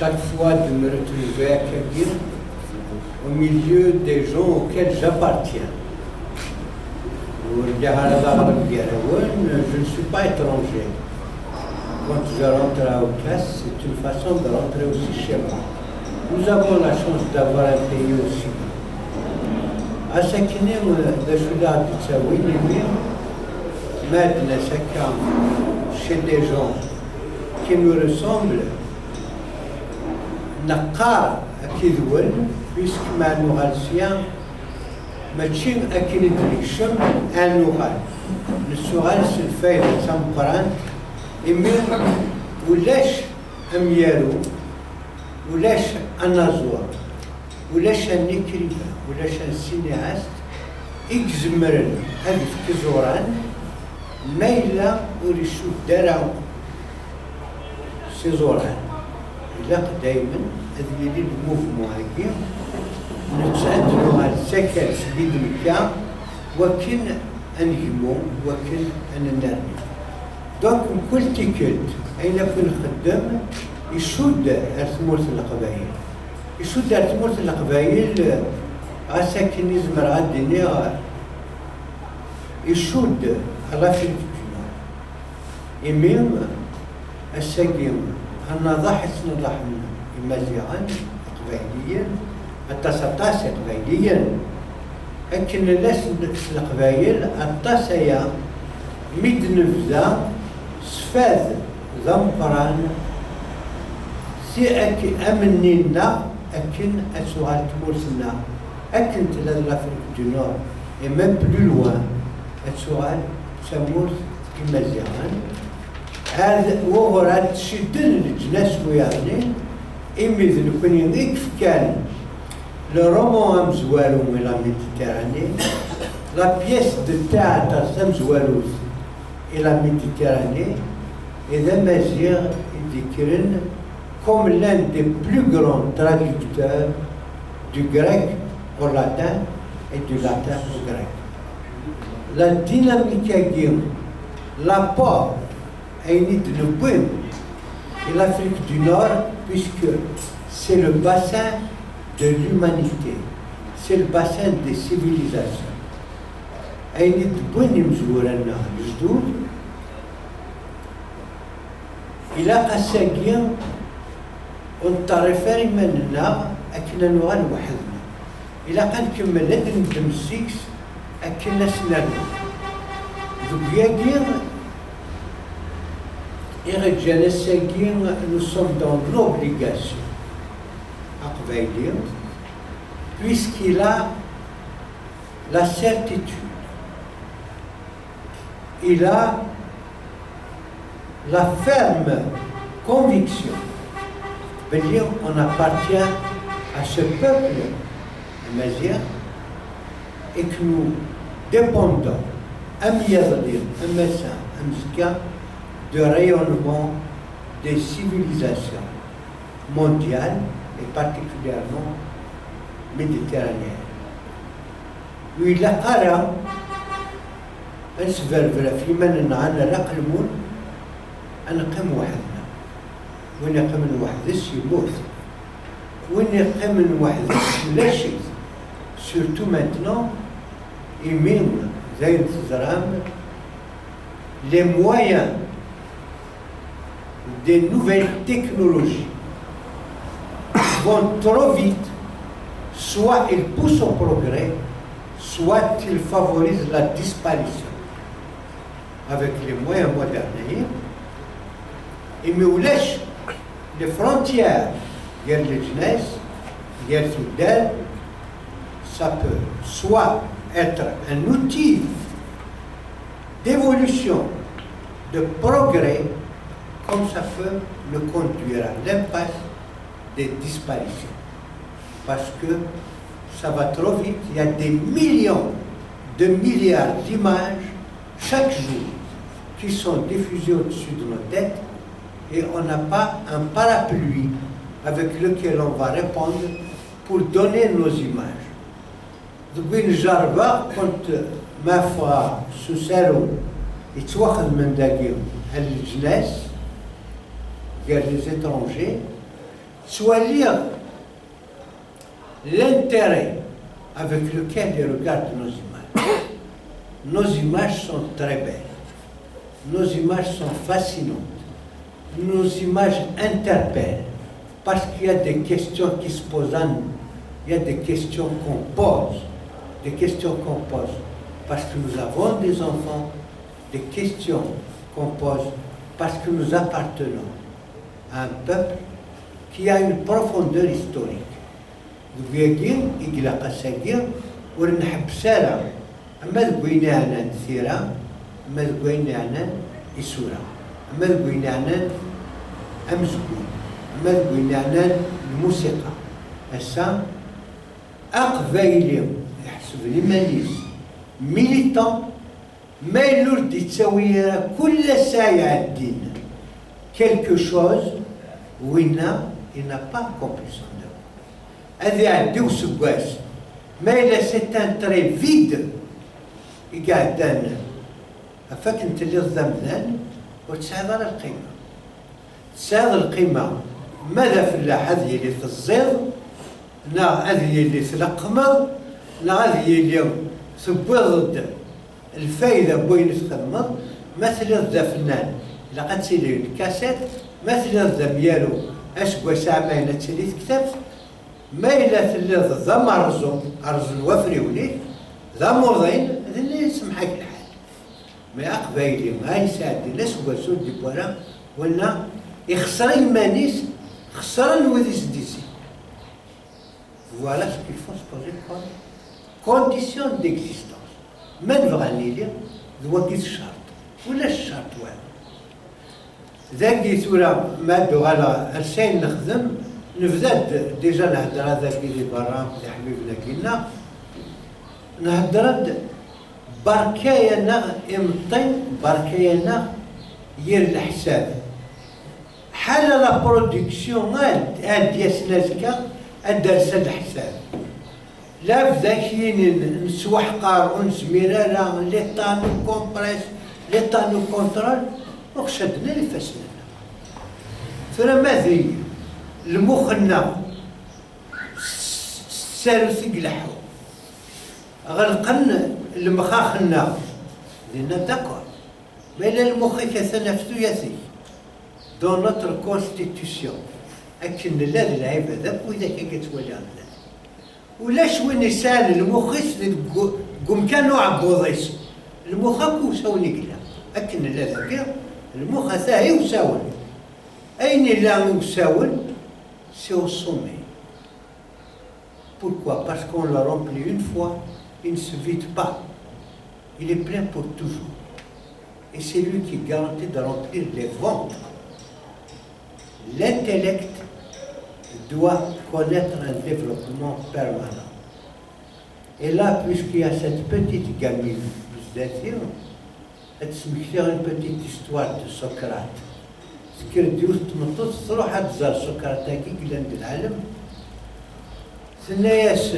chaque fois de me retrouver à Kagir, au milieu des gens auxquels j'appartiens. Je ne suis pas étranger. Quand je rentre à Aucas, c'est une façon de rentrer aussi chez moi. Nous avons la chance d'avoir un pays aussi grand. À Sakinem, de Chouda de Tsaoui, maintenant, chacun, chez des gens qui nous ressemblent, n'a qu'à Kidouel, puisque ma nourriture, ماشي أكيد الشم النغال السؤال سلفاي سامبران إمين ولاش أميارو ولاش النازور ولاش النكريبة ولاش السينياست إكزمرن هذه كزوران مايلا وريشو دارا سيزوران إلا دايما هذه اللي الموفمون هكي نتعدلوا على السكن سبيد مكان وكن انهمو وكن اننرمي دونك كل تيكت اين كون خدام يشد ارتمورت القبائل يشد ارتمورت القبائل اساكن يزمر عندنا يشد على فين يمين الساقيم انا ضحت نضحنا مزيان قبائليا التصطاس قبائليا لكن الناس القبائل التصيا ميد نفذا سفاذ ضمقران سي أكي أمنينا أكن أسوال تمورسنا أكن تلا لافريك دو نور et même plus loin السؤال تمورس المزيان هذا وهو راه تشدن الجناس ويعني إميذ لكن يضيك كان le roman Amzoualou et la Méditerranée, la pièce de théâtre Amzoualou et la Méditerranée, et d'Amazir et d'Ikrin comme l'un des plus grands traducteurs du grec au latin et du latin au grec. La dynamique aguirre, l'apport à une de nos poèmes et l'Afrique du Nord, puisque c'est le bassin de l'humanité, c'est le bassin des civilisations. أين تبني مزورنا الجدود إلى قساقيا ونطرفاني مننا أكنا نوغال وحدنا إلى قد كمل لدن دمسيكس أكنا سنرنا ذبياقيا إغجانا ساقيا nous sommes dans l'obligation puisqu'il a la certitude, il a la ferme conviction de dire on appartient à ce peuple amazigh et que nous dépendons, de rayonnement des civilisations mondiales et particulièrement méditerranéenne. وإلا قرا نسفرفر في من عنا نقلمون نقم وحدنا وين يقم وحدس يموت وين يقم وحدس لا شيء surtout maintenant يمين زي الزرام les moyens des nouvelles technologies vont trop vite, soit ils poussent au progrès, soit ils favorisent la disparition. Avec les moyens modernes, et me lèchent les frontières, guerre de jeunesse, guerre soudaine, ça peut soit être un outil d'évolution, de progrès, comme ça peut le conduire à l'impasse des disparitions. Parce que ça va trop vite, il y a des millions de milliards d'images chaque jour qui sont diffusées au-dessus de nos têtes et on n'a pas un parapluie avec lequel on va répondre pour donner nos images. Donc, Jarba, quand ma foi, sous Sero, et توخذ من داقيهم الجناس قال les étrangers soit l'intérêt avec lequel ils regardent nos images. Nos images sont très belles, nos images sont fascinantes, nos images interpellent, parce qu'il y a des questions qui se posent à nous, il y a des questions qu'on pose, parce que nous avons des enfants, des questions qu'on pose parce que nous appartenons à un peuple qui a une profondeur historique. Dwagin, إجلا قساقين ورنحب سارة أما ذقوينا عنا الثيرة أما ذقوينا عنا إسورة أما ذقوينا عنا أمزقون أما ذقوينا عنا الموسيقى هسا أقبايلهم يحسب لي ماليس ميليتون ما يلورد يتساوي كل ساعة الدين quelque chose où il n'a pas accompli son œuvre. هذه عندي وسواس ما إلا c'est un trait vide يقعد أنا أفاك أنت اللي الضمنان وتساعد على القيمة تساعد القيمة ماذا في اللاح هذه اللي في الزيض نا هذه اللي في القمر نا هذه اللي ضد الفايدة بوين تخمر مثل الفنان إلا قد تسيلي الكاسيت مثل الذميالو أشبه ساعة تسيلي كتاب ما إلا تلي ذا أرزو الوفري وليك ذا موضين هذا اللي يسمحك الحال ما أقبايلي ما يساعدني لا سوا سود دي بورا ولا يخسر إيمانيس خسر الوذيس ديسي Voilà ce qu'il faut se poser comme condition d'existence. ما نبغى ليه ذوقيت الشرط ولا الشرط واحد. ذاكي ثورة ما دو على الشيء نخدم نبدا ديجا نهضر ذاك اللي برا يا حبيبنا كينا نهضر بركاينا امطين بركاينا ير الحساب حال لا برودكسيون ديال سلاسكا الدرس الحساب لا بذاكين نسوحقار ونسميرا لي طانو كومبريس لي طانو كونترول وخشدنا لي فاسنا ثرا ماذي المخنا سالو ثقلحو غلقن المخاخنا لنا داكور ما إلا المخ كثنفتو ياثي دون نوتر كونستيتيسيون أكن لا العيب هذاك وإذا كان كتولي هذا ولاش وين يسال المخيس قم كانوا عبوضيس المخ كوساوني كلا أكن لا ذاك المخ ثاهي وساون أين لا يساون c'est au sommet. Pourquoi? Parce qu'on l'a rempli une fois, il ne se vide pas. Il est plein pour toujours. Et c'est lui qui garantit de remplir les ventres. L'intellect doit connaître un développement permanent. Et là, puisqu'il y a cette petite gamine, elle se met une petite histoire de Socrate. سكر ديوس تمطط تروح تزار سقراط هاكي قلان العالم ثناياس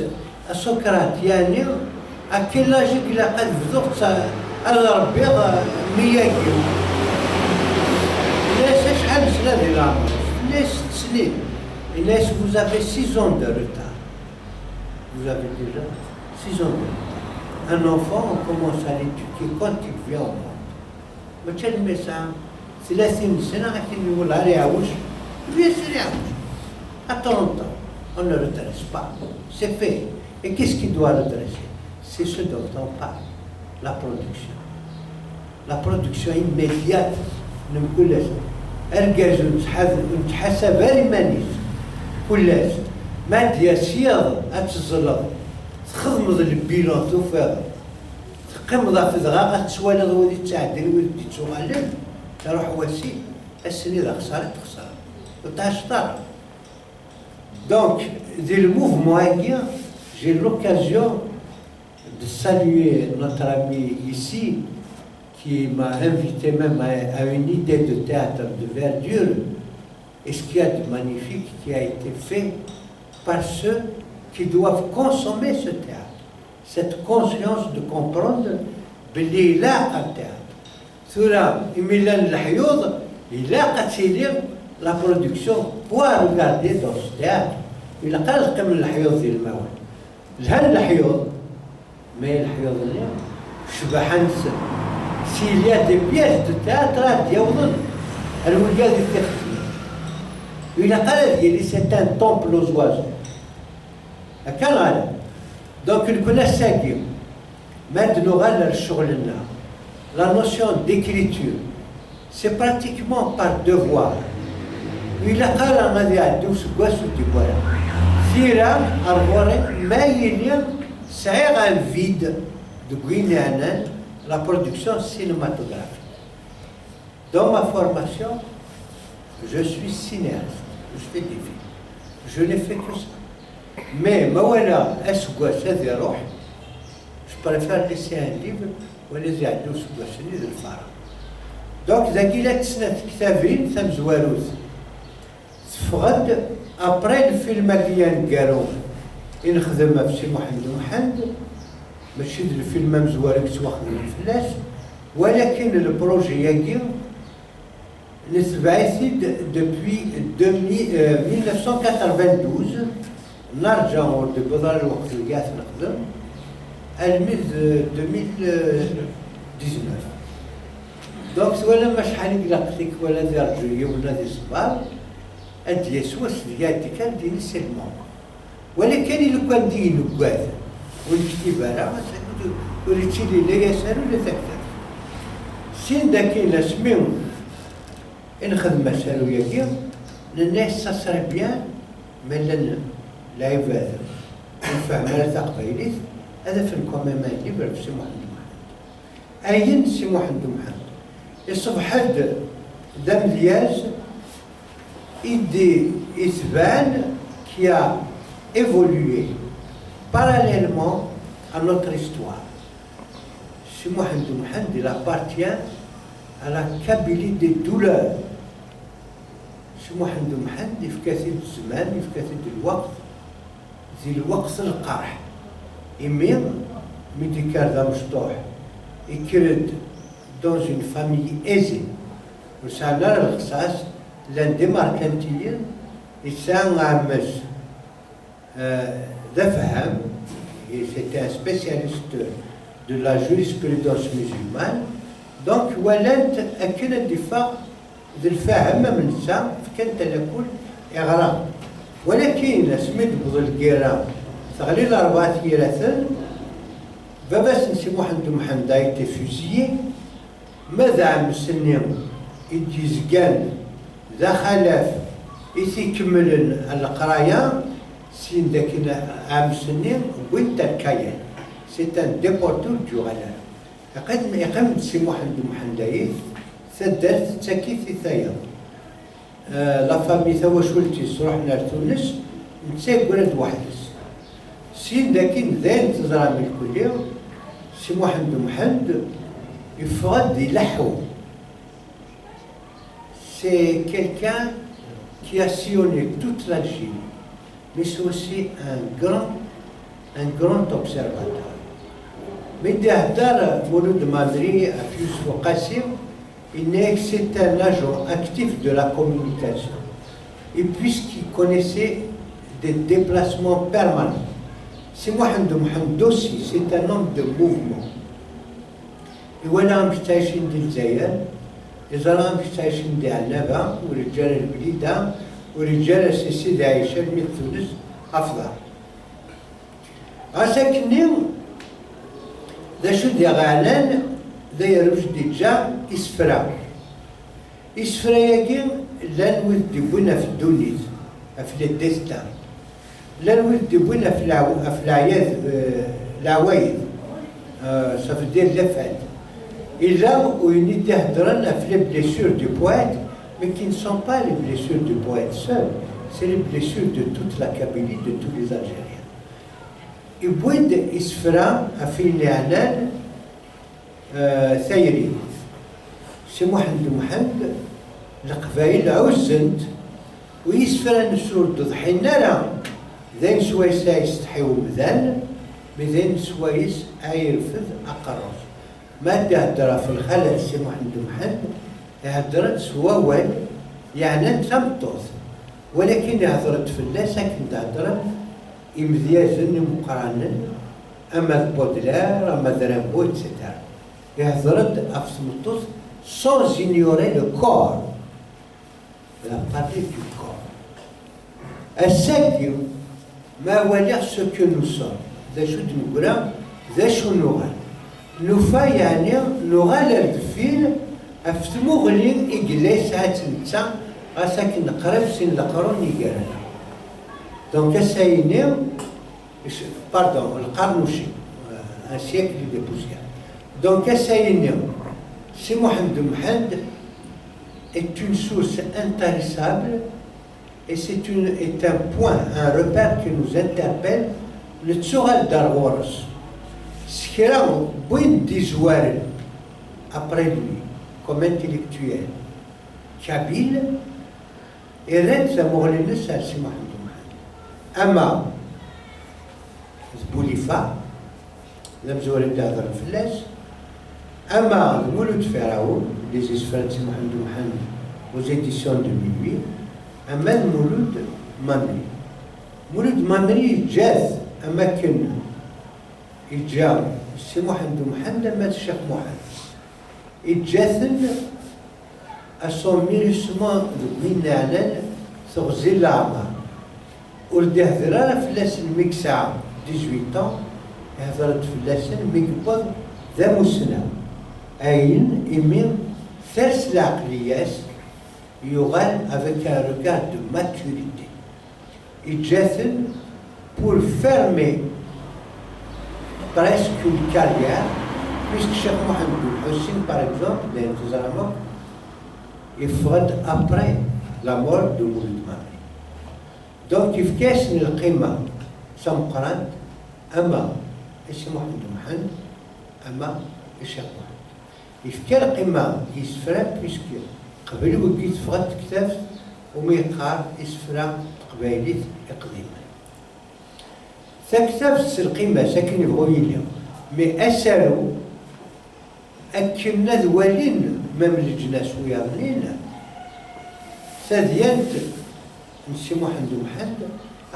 سقراط يعني أكل لاجي قلا قد فذوق على ربي 100 كيلو الناس شحال سنة ديال العمر الناس 6 سنين الناس vous avez 6 ans de retard vous avez déjà 6 ans de retard un enfant on commence à l'éduquer quand il vient au monde ما تشلمي ساعة 30 سنة لكن يقول عليه عوج يصير يعوج à 30 ans on ne redresse pas c'est fait et qu'est-ce qui doit redresser c'est ce dont on parle la production immédiate نقولش أرجع نتحسب بالي مانيش كلاش ما ديال سياض أتزلط تخدمض البيلون توفاض تقمض في دغاغة تسوالد ودي تعدل ودي تسوالد تروح وسيل السنة إذا خسرت خسارة وتعشطر donc dès le mouvement haguien j'ai l'occasion de saluer notre ami ici qui m'a invité même à une idée de théâtre de verdure et ce qu'il y a de magnifique qui a été fait par ceux qui doivent consommer ce théâtre cette conscience de comprendre باللي لا التhéâtre ثورة إميلان الحيوض إلا قتيلي la production pour regarder dans ce théâtre. Il a quand même الحيوض ديال الموال. لهال الحيوض mais الحيوض اللي شبح نسى. S'il y a des pièces de théâtre ديالهم الولاد التخفي. Il a قال c'est un temple aux oiseaux. كان غالب. Donc il connaît ça qui. Maintenant غالب الشغل لنا. La notion d'écriture, c'est pratiquement par devoir. Il a قال غادي يعديو سكواس وديكورا. ثيرا أربورين ما يليم صعيغ الفيد de Guinée, la production cinématographique. Dans ma formation, je suis cinéaste, je fais des films. Je n'ai fait que ça. Mais Mawala Esgouas Aziroh, je préfère laisser un livre ou les Yadou Sgouasini de Fara. Donc, Zagilat Snat Ktavin, Samzwarouz. Sfrad, après le film Alian Garon, il خدم في سي محمد محمد ماشي الفيلم مزوار كتواخد الفلاس ولكن البروجي ياكي نتبعثي depuis 1992 نرجع بدار الوقت اللي قاعد نخدم الميز 2019 دونك ولا ما شحال قلقتك ولا ذي رجويه ولا ذي صبار ادي يسوس ديالتي كان ديني سلمون ولكن لو كان دينو كواث والكتيبه راه وريتشي لي لا يسار ولا تكتب سين داكين اسميو ان خدمه سالويه كيا الناس تصري بيان مالا لايف هذا نفهم على تقبيليت هذا في الكوميمان ليبر في سي محمد اين سي محمد محمد يصبح حد دم دياز idée Isvan qui a évolué parallèlement à notre histoire. Si Mohamed Mohamed, il appartient à la Kabylie des douleurs. Si Mohamed Mohamed, il fait كثير الزمان, il fait كثير الوقت, ذي الوقت القرح. إمام médical d'Amstoch, écrit dans une famille aisée. Nous savons le Khsas. L'un des mercantiles, c'était un spécialiste de la jurisprudence musulmane. Donc, ولات أكن الدفاع ذي الفهم من السام كانت لكل إغراء. ولكن سميت بضلقيرة تغليل 4 ثلاثة باباس نسي محمد a été fusillé. ماذا عم سنين يجيزقان ذا خلاف يكمل القرايه سين ذاك عام سنين وين تركايا سي ان ديبورتور جوغالا يقدم سي محمد دايف ثدرت تاكي في ثايا لا فامي ثوا شولتي رحنا لتونس نتساق ولد وحدس سين ذاك ذان تزرع من الكليه سي محمد يفرض يلحو. C'est quelqu'un qui a sillonné toute l'Algérie, mais c'est aussi un grand observateur. Mais derrière Mouloud Madri, Afius Qassim, c'est un agent actif de la communication. Et puisqu'il connaissait des déplacements permanents, c'est Mohamed aussi, c'est un homme de mouvement. Et voilà un petit d'Ilzaïr. إذا راهم عايشين دي عنابة ورجال البليدة ورجال سيدي عايشة من تونس أفضل. ساكنين ذا شو دي غالان ذا يروج دي جا إسفرا. إسفرا ياكين لان ولد بونا في الدونيز في الديستان. لان ولد بونا في العوايد صافي دير لفات. Et là où il était les blessures du poète, mais qui ne sont pas les blessures du poète seul, c'est les blessures de toute la Kabylie, de tous les Algériens. Et Bouid Isfra a fait une année ثيري. C'est Mohamed, القبائل عزنت ويسفرا نسور تضحينا لها ذين سويس يستحيو مذان بذين سويس يرفض أقرص. ما تهدر في الخلل سي محمد يهدرت سواوان يعني تمطوط ولكن هضرت فلاس كنت تهضر إمذيازن مقرانا أما بودلار أما درامبو إتسيتيرا هضرت أفسمطوط sans ignorer le corps la partie du corps الساكن ما ولي ce que nous sommes ذا شو تنقول ذا شو نغال نوفا يعني نغال الدفيل أفتمو غلين إجليس هاتنتا غاساكن قريب سن لقرون يقرانا دونك السايني باردون القرنوشي un siècle de poussière donc السايني سي محمد محمد est une source intarissable et est un point, un repère qui nous interpelle le Tsoral d'Arworos. Ce qui est là, Bouin d'Izouar, après lui, comme intellectuel, Kabyle, et Red Zamorlene, ça c'est Mohamed Mohamed. Ama, Zboulifa, l'Amzouar d'Adar Fles, Ama, le Mouloud Pharaon, les Isfrans Mohamed Mohamed, aux éditions de 2008, أما المولود مامري مولود مامري جاز أما كنا يجاو السي محمد أما الشيخ محمد يتجاثن أسوميرسمون من نعلن تغزي الأعمار ولدي هضرا فلاس المكسعة 18 هضرت فلاس المكبض ذا مسنا أين إمين ثلاث العقليات Yoran avec un regard de maturité. Et Jethen, pour fermer presque une carrière, puisque Cheikh Mohamed Hussein, par exemple, d'Intezarama, il fera après la mort de Mouloud Mamri. Donc, il faut qu'il y ait un qima, sans Coran, Ama, et c'est Mohamed Mohamed, Ama, et Cheikh Mohamed. Il faut qu'il y ait un qima qui se fera, puisque قبل وقيت فغد كتاب وما يقار إسفرا قبايليت إقليما. كتاب القيمة ساكن يبغوا اليوم مي أسالو أكلنا ذوالين مملجنا سوياضنين ثديانت نسي محمد محمد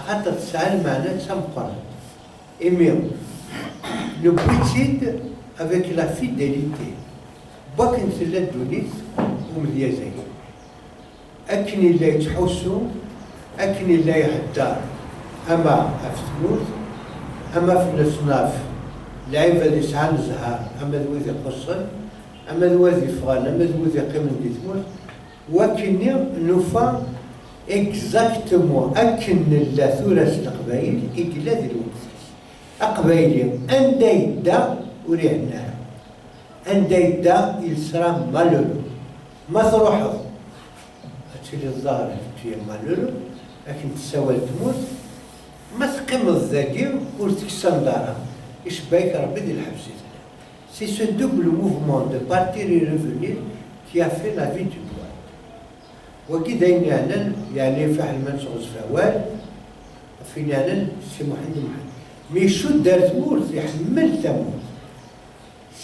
خاطر تسأل معنا تسمقرا إميو نبوتيد avec la fidélité باكن سلا دونيت ومديازين أكن اللي يتحوسوا أكن اللي يحدار أما أفتموت أما في الأصناف لعيبة اللي سعان زهار أما ذوذي قصر أما ذوذي فغان أما ذوذي قيمن دي تموت وكني نوفا إكزاكتمو أكن الثورة القبايل إقلا ذي الوقت أقبايلي أندا يدا وريحنا أندا يدا يلسرا مالولو ما تروحوا هاتشي الظاهر هاتشي مالولو لكن تساوي تموت ما تقيم الذاكير وتكسم دارها إيش بايك ربي ديال الحبس. C'est ce double mouvement de partir et revenir qui a fait la vie du poète. وكي داين يعني فحل من شغل فوال فين يعني سي محمد محمد مي شو دار تموت يحمل تموت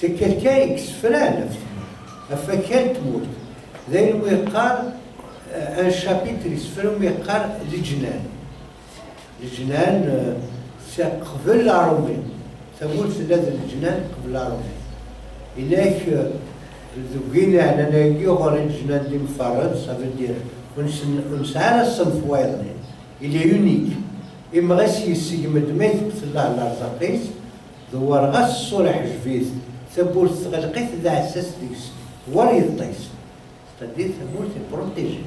سي كالكا اكسفرا نفسه أفكان تموت ذي يقال ان شابيتر يسفر يقال الجنان قبل العرومي تقول ثلاث الجنان قبل العرومي إليك ذوقينا أنا نلاقي غير الجنان دي مفرد صافي دير ونسعى الصنف وايضين إلي يونيك إما غاسي يسيقمد ما يثبت الله على رزقيس دوار غاس الصالح جفيث ثبور تغلقيت ذا عساس ديكس وري الطيس تدي ثمور تبروتيجي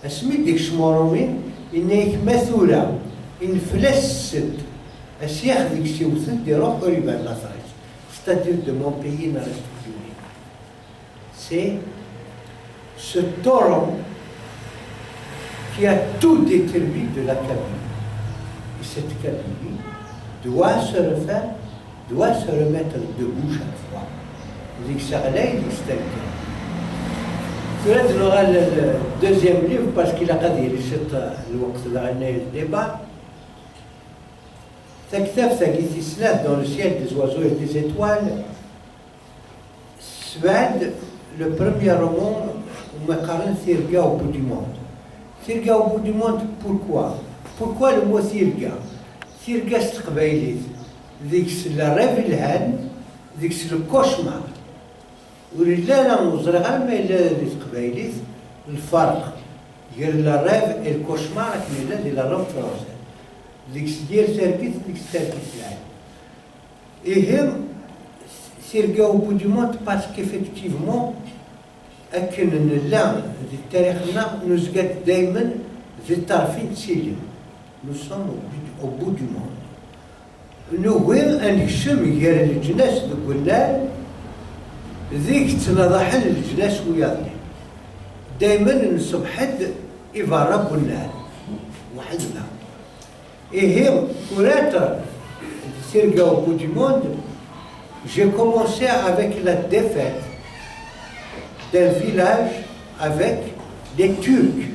اسمي ديك شمورومي إنك مثولة إن فلست أسياخ ديك سيوثن دي روح قريبا لافريس c'est-à-dire de mon pays n'a reste unique. C'est ce torrent qui a tout déterminé de la Kabylie. Et cette Kabylie doit se refaire, doit se remettre debout chaque fois. Il dit que ça allait, il dit que c'était le cas. On aura le deuxième livre parce qu'il a dit le débat. Takhtaf Tagithisnat dans le ciel des oiseaux et des étoiles, Sved, le premier roman ومقارنة ثيرقا au bout du monde. ثيرقا au bout du monde, pourquoi? Pourquoi le mot ثيرقا؟ ثيرقا استقبايليت ذيك الريف الهان ذيك الكوشمار ولله لا مزرعة ما إلا ذيك تقبايليت الفرق ديال الريف الكوشمار كاين ديال الريف فرنسي ذيك ديال تربيت ذيك تربيت العالم. إيهم ثيرقا au bout du monde parce qu'effectivement أكن لا في تاريخنا نزقت دائما في الطرفين تسيلم. Nous sommes au bout du monde. نوي أن يشم غير الجناس دكولان ذيك تنضحن الجناس وياضي دائما نصب حد يفرب النار وحدنا. إيه كوراتر ثيرقا au bout du monde, j'ai commencé avec la défaite d'un village avec des Turcs.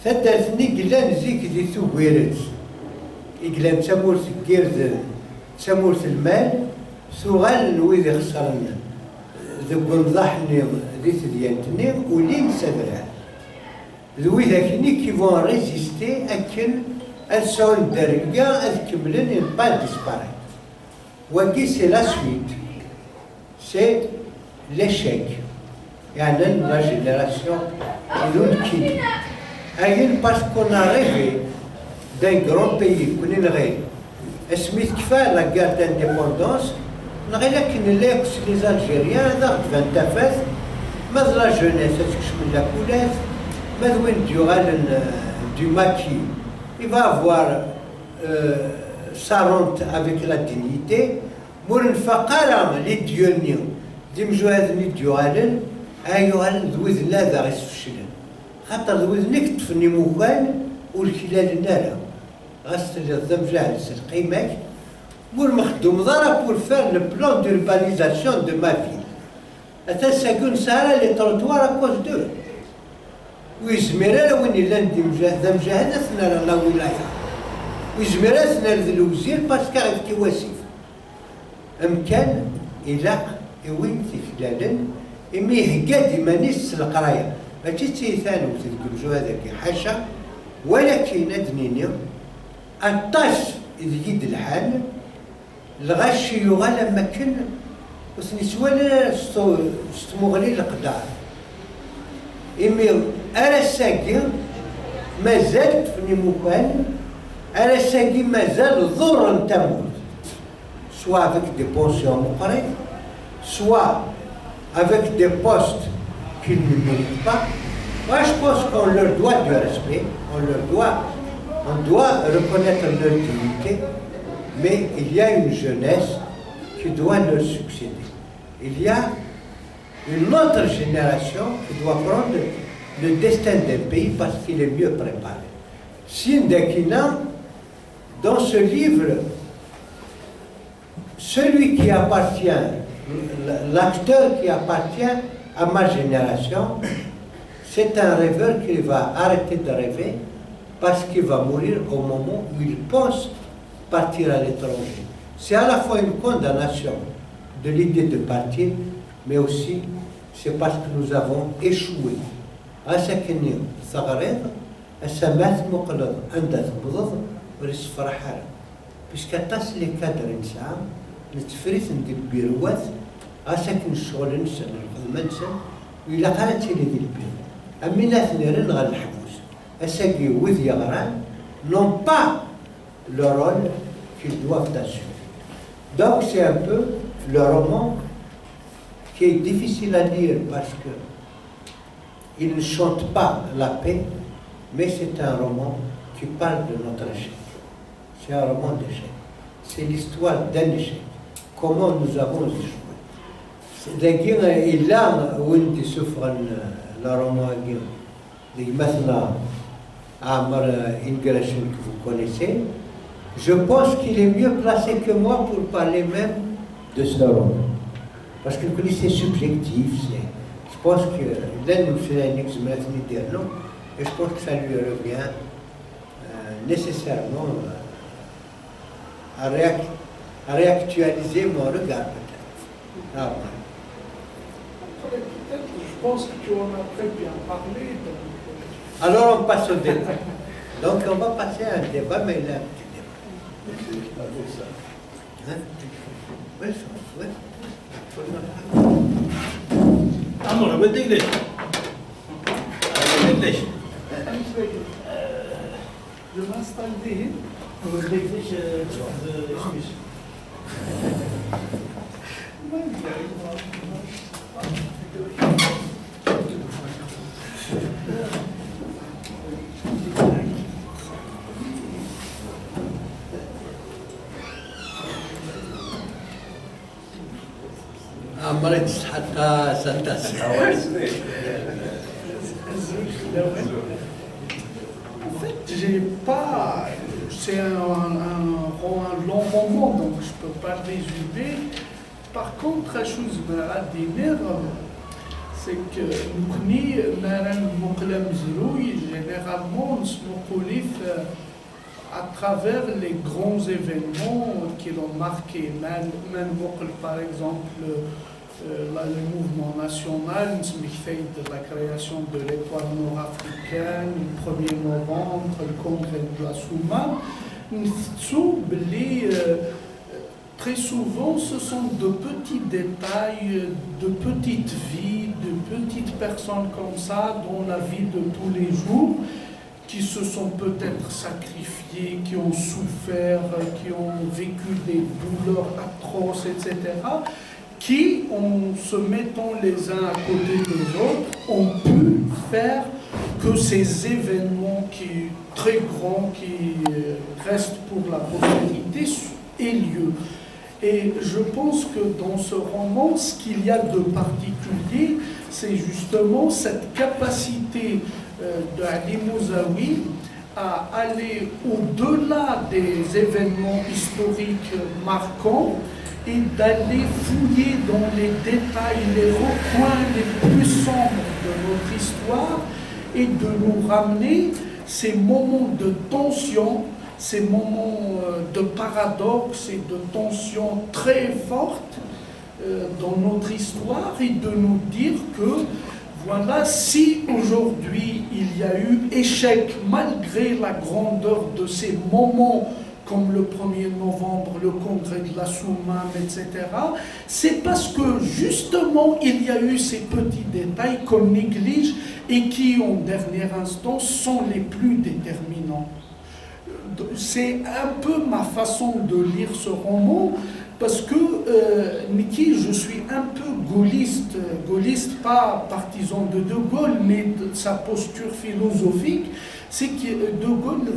ثدرتني قلان زيك دي ثويرت قلان تمورت كيرد تمورت المال ثغال ويدي خسرنا ذوك نضحني ذي ثديانتني ولين سدرها ذوي ذاكني كي فون ريزيستي أكن أنسون درقا أذكملن با ديسباريت. وكي سي لا سويت سي l'échec. يعني la génération qui parce qu'on a rêvé d'un grand pays qu'on a rêvé. Smith qui fait la guerre d'indépendance, on a rêvé les Algériens, dans 20 fêtes, mais la jeunesse, la coulette, mais du maquis, il va avoir sa rente avec la dignité. Pour une fois, les dieux ديمجوهاد ديوالن أيوهالن ذوذ لا ذا غيسفشلن خاطر ذوذ نكتف نموكان والكلال النار غاستل الضمجال القيمة والمخدوم ضرب pour faire le plan d'urbanisation de ma ville. أتساقون سارة لي تروتوار أكوز دو ويزميرا لوين إلا دمجاهد أثناء لا ولاية ويزميرا أثناء ذي الوزير باسكا غيفتي واسيف أمكان إلاق وين تخلالن إمي هكا ديما نيس القراية ماشي تيثانو تذكرجو هذاك حاشا ولكن أدنيني الطاش إذ يد الحال الغش يغالى مكن وسني سوالا ستمغلي القدار إمي أرساكي مازال تفني مكان أرساكي مازال ضر تموت سوا avec des pensions مقرين soit avec des postes qu'ils ne méritent pas. Moi, je pense qu'on leur doit du respect, on doit reconnaître leur dignité, mais il y a une jeunesse qui doit leur succéder. Il y a une autre génération qui doit prendre le destin d'un pays parce qu'il est mieux préparé. Sindakina, dans ce livre, celui qui appartient l'acteur qui appartient à ma génération, c'est un rêveur qui va arrêter de rêver parce qu'il va mourir au moment où il pense partir à l'étranger. C'est à la fois une condamnation de l'idée de partir, mais aussi c'est parce que nous avons échoué. أسكني ثغريض أسمات مقلض عندها تبضض وريس فرحان بس كتصل كادر إنسان نتفريث ندير بيروات أسكن الشغل نسن الخدمة نسن وإلا قالت لي ذي البير أمي ناس نيرن غير الحبوس أساقي وذ يغران n'ont pas le rôle qu'ils doivent assumer. Donc c'est un peu le roman qui est difficile à lire parce que il ne chante pas la paix, mais c'est un roman qui parle de notre échec. C'est un roman d'échec. C'est l'histoire d'un échec. Comment nous avons échoué. C'est là où il souffre le roman. Maintenant, Amr Ingrashin que vous connaissez, je pense qu'il est mieux placé que moi pour parler même de ce roman. Parce que c'est subjectif. Je pense que là, nous faisons un examen d'Erno, et je pense que ça lui revient nécessairement à réactualiser mon regard peut-être. Ah, ouais. pense qu'on a très bien parlé. Alors on passe au débat. Donc on va passer à un débat, mais là, un petit débat. Hein? Oui, oui. Amor, with English. English. Je m'installe des. With English, عمرت حتى سنتس. En fait, j'ai pas. C'est un long moment, donc je peux pas le résumer. Par contre, la chose c'est que nous généralement à travers les grands événements qui l'ont marqué, par exemple le mouvement national, la création de l'étoile nord-africaine, le 1er novembre, le congrès de la Souma, très souvent ce sont de petits détails, de petites vies, de petites personnes comme ça dans la vie de tous les jours, qui se sont peut-être sacrifiés, qui ont souffert, qui ont vécu des douleurs atroces, etc., qui, en se mettant les uns à côté des autres, ont pu faire que ces événements très grands, qui restent pour la postérité, aient lieu. Et je pense que dans ce roman, ce qu'il y a de particulier, c'est justement cette capacité d'Ali Mousaoui à aller au-delà des événements historiques marquants et d'aller fouiller dans les détails, les recoins les plus sombres de notre histoire et de nous ramener ces moments de tension, ces moments de paradoxe et de tension très fortes dans notre histoire et de nous dire que voilà, si aujourd'hui il y a eu échec malgré la grandeur de ces moments comme le 1er novembre, le congrès de la Soumam, etc., c'est parce que justement il y a eu ces petits détails qu'on néglige et qui en dernière instance sont les plus déterminants. C'est un peu ma façon de lire ce roman, parce que Niki, je suis un peu gaulliste, pas partisan de De Gaulle, mais de sa posture philosophique, c'est que De Gaulle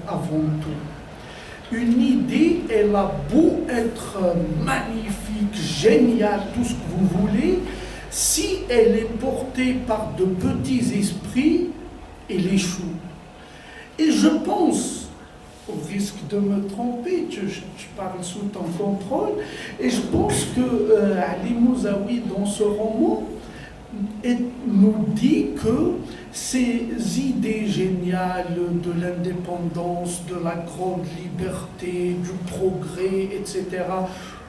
avant tout. Une idée, elle a beau être magnifique, géniale, tout ce que vous voulez, si elle est portée par de petits esprits, elle échoue. Et je pense, au risque de me tromper, je parle sous ton contrôle, et je pense que Ali Mousaoui, dans ce roman, nous dit que ces idées géniales de l'indépendance, de la grande liberté, du progrès, etc.,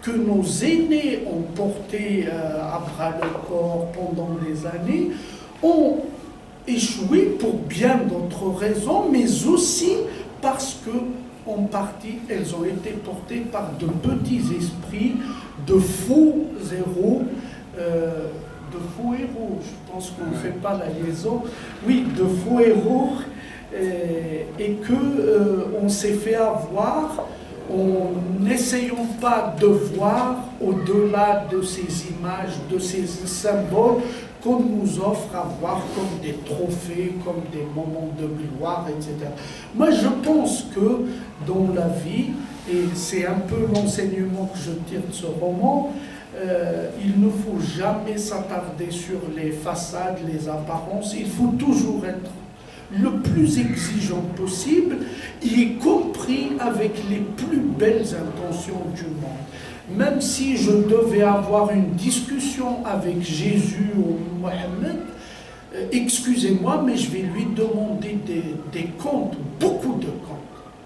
que nos aînés ont porté à bras le corps pendant des années, ont échoué pour bien d'autres raisons, mais aussi parce que, en partie, elles ont été portées par de petits esprits, de faux héros, je pense qu'on ne fait pas la liaison, oui, de faux héros, et qu'on s'est fait avoir en n'essayant pas de voir au-delà de ces images, de ces symboles qu'on nous offre à voir comme des trophées, comme des moments de gloire, etc. Moi, je pense que dans la vie, et c'est un peu l'enseignement que je tire de ce roman, il ne faut jamais s'attarder sur les façades, les apparences. Il faut toujours être le plus exigeant possible, y compris avec les plus belles intentions du monde. Même si je devais avoir une discussion avec Jésus ou Mohammed, excusez-moi, mais je vais lui demander des comptes, beaucoup de comptes.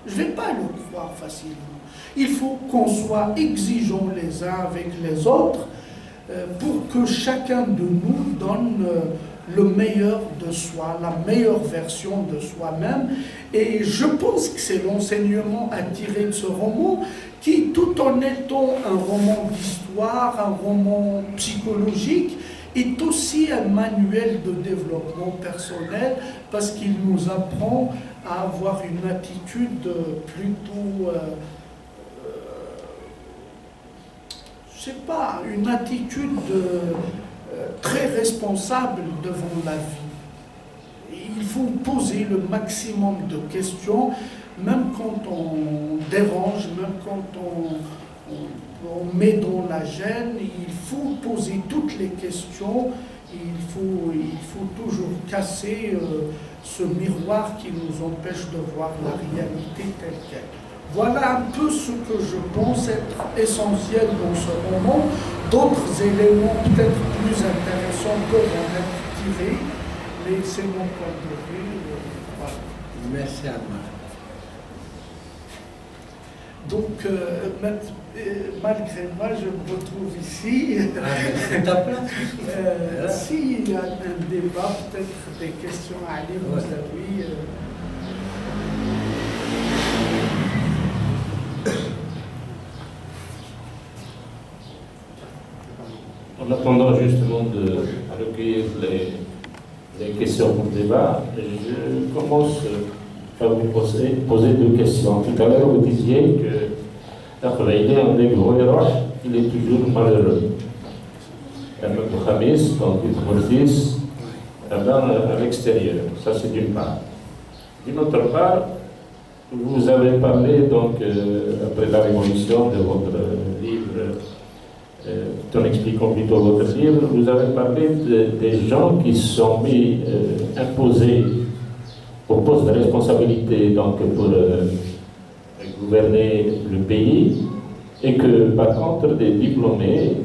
Je ne vais pas le croire facilement. Il faut qu'on soit exigeants les uns avec les autres, pour que chacun de nous donne le meilleur de soi, la meilleure version de soi-même. Et je pense que c'est l'enseignement à tirer de ce roman qui, tout en étant un roman d'histoire, un roman psychologique, est aussi un manuel de développement personnel parce qu'il nous apprend à avoir une attitude plutôt, je sais pas, une attitude très responsable devant la vie. Il faut poser le maximum de questions, même quand on dérange, même quand on met dans la gêne. Il faut poser toutes les questions. Il faut toujours casser ce miroir qui nous empêche de voir la réalité telle qu'elle. Voilà un peu ce que je pense être essentiel dans ce roman. D'autres éléments peut-être plus intéressants peuvent en être tirés, mais c'est mon point de vue. Voilà. Merci Amar. Donc, malgré moi, je me retrouve ici. C'est ta place. S'il y a un débat, peut-être des questions à aller vous avez. En attendant justement de recueillir les questions pour le débat, je commence à vous poser deux questions. Tout à l'heure, vous disiez que il est toujours malheureux. Même Khamis, donc Mortis, à l'extérieur. Ça, c'est d'une part. D'une autre part, vous avez parlé, donc, après la Révolution, de votre livre. En expliquant plutôt votre livre, vous avez parlé des gens qui se sont mis imposés au poste de responsabilité donc pour gouverner le pays, et que par contre des diplômés,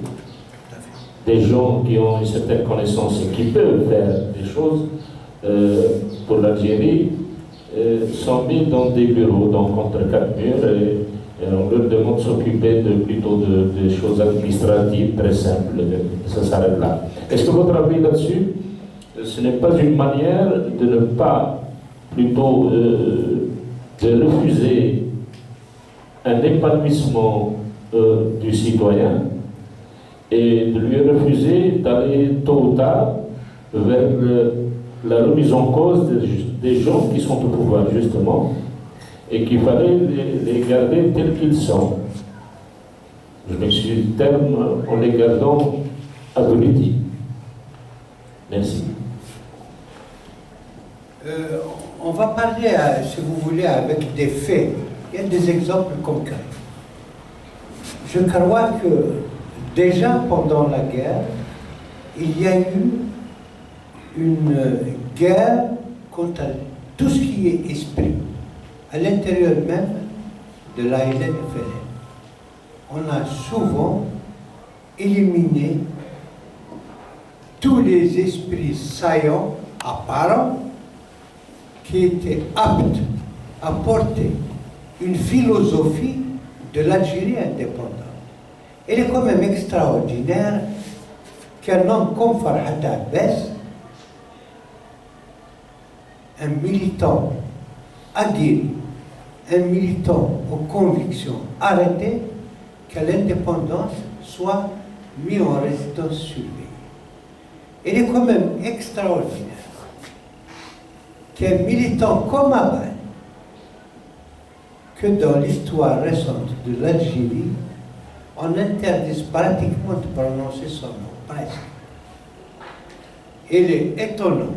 des gens qui ont une certaine connaissance et qui peuvent faire des choses pour l'Algérie sont mis dans des bureaux, donc entre quatre murs, et on leur demande de s'occuper plutôt de choses administratives très simples. Ça s'arrête là. Est-ce que votre avis là-dessus, ce n'est pas une manière de ne pas plutôt de refuser un épanouissement du citoyen et de lui refuser d'aller tôt ou tard vers la remise en cause des gens qui sont au pouvoir, justement, et qu'il fallait les garder tels qu'ils sont. Je m'excuse du terme, en les gardant abrutis. Merci. On va parler, si vous voulez, avec des faits. Il y a des exemples concrets. Je crois que déjà pendant la guerre, il y a eu une guerre contre tout ce qui est esprit, à l'intérieur même de la LNFLN. On a souvent éliminé tous les esprits saillants, apparents, qui étaient aptes à porter une philosophie de l'Algérie indépendante. Il est quand même extraordinaire qu'un homme comme Farhat Abbas, un militant aguerri, un militant aux convictions arrêtées, que l'indépendance soit mise en résidence surveillée. Il est quand même extraordinaire qu'un militant comme Abbas, que dans l'histoire récente de l'Algérie, on interdise pratiquement de prononcer son nom, presque. Il est étonnant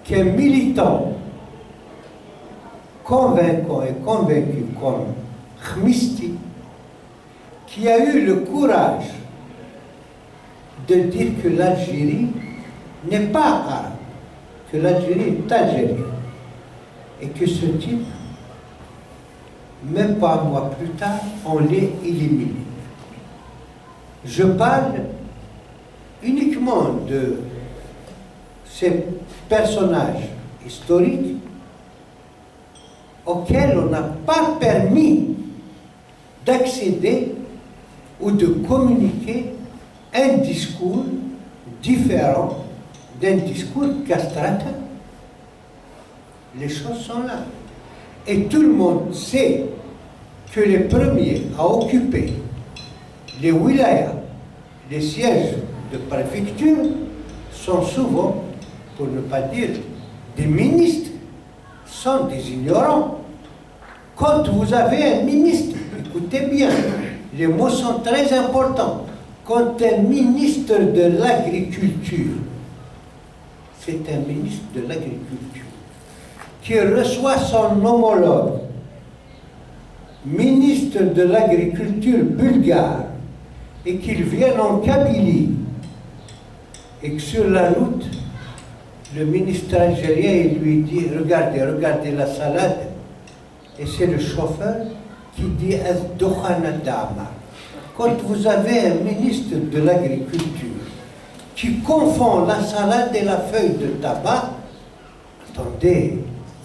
qu'un militant convaincant et convaincu comme Khmisti, qui a eu le courage de dire que l'Algérie n'est pas arabe, que l'Algérie est algérienne, et que ce type, même pas un mois plus tard, on l'est éliminé. Je parle uniquement de ces personnages historiques auxquels on n'a pas permis d'accéder ou de communiquer un discours différent d'un discours castrateur. Les choses sont là. Et tout le monde sait que les premiers à occuper les wilayas, les sièges de préfecture, sont souvent, pour ne pas dire des ministres, sont des ignorants. Quand vous avez un ministre, écoutez bien, les mots sont très importants. Quand un ministre de l'Agriculture, c'est un ministre de l'Agriculture, qui reçoit son homologue, ministre de l'Agriculture bulgare, et qu'il vienne en Kabylie, et que sur la route, le ministre algérien il lui dit, regardez la salade, et c'est le chauffeur qui dit Az-Dokhanadama. Quand vous avez un ministre de l'Agriculture qui confond la salade et la feuille de tabac, attendez,